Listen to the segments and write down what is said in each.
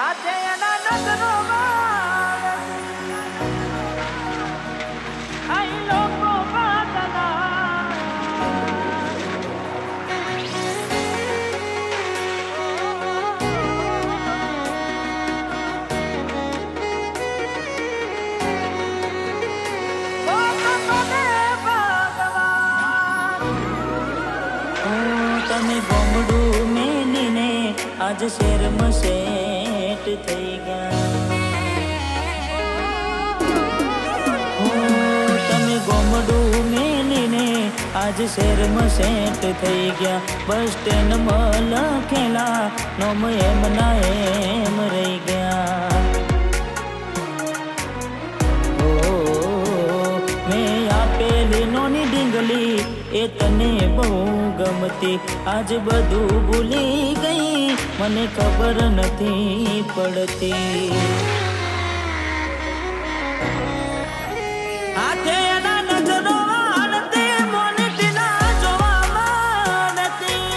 આજે એના નજરોમાં આઈ લોકો બાદલા તમે ગોમડું મેલીને આજ શેરમાં સેટ થઈ ગયા. તમે ગોમડું મેલીને આજ શેરમાં સેટ થઈ ગયા. બસ સ્ટેન્ડમાં લખેલા નોમ એમના એમ રહી ગયા. મેં આપેલી નોની ડીંગલી એ તને બહુ ગમતી. આજ બધું ભૂલી ગઈ મને ખબર નથી પડતી. હાથે એના નજરો આનતી મોનટી ના જોવામાં નથી.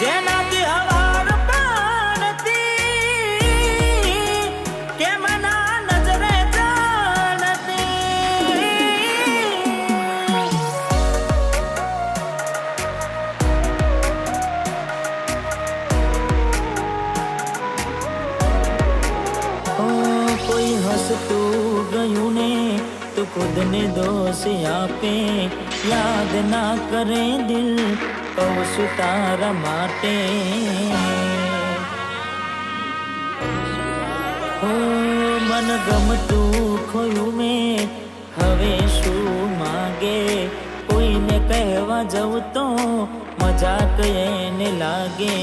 જેનાથી હવાર પાડતી કે મના નજરે હસતું ગયું ને તો ખુદને દોષ આપે. યાદ ના કરે દિલ કહું છું તારા માટે. મન ગમતું ખોયું મેં હવે શું માગે. કોઈને કહેવા જવું તો મજાક એને લાગે.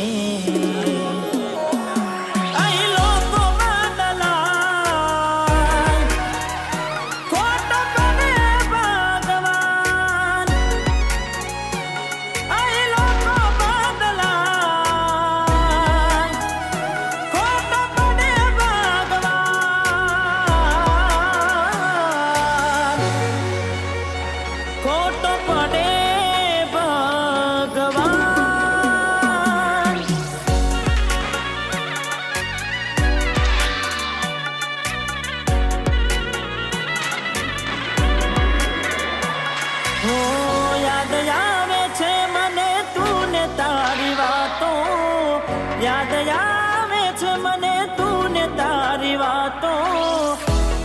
યાદ આવે છે મને તું ને તારી વાતો.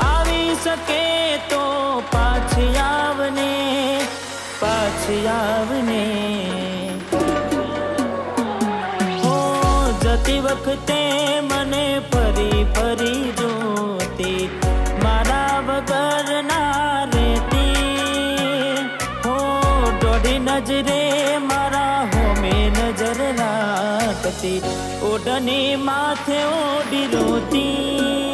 આવી શકે તો પાછી આવને પાછી આવને. હો જતી વખતે મને ફરી ફરી જોતી. મારા વગર ના રહેતી. હો દોઢી નજરે મારા હોમે નજર રાખતી. ઓઢની માથે ઓઢી રોતી.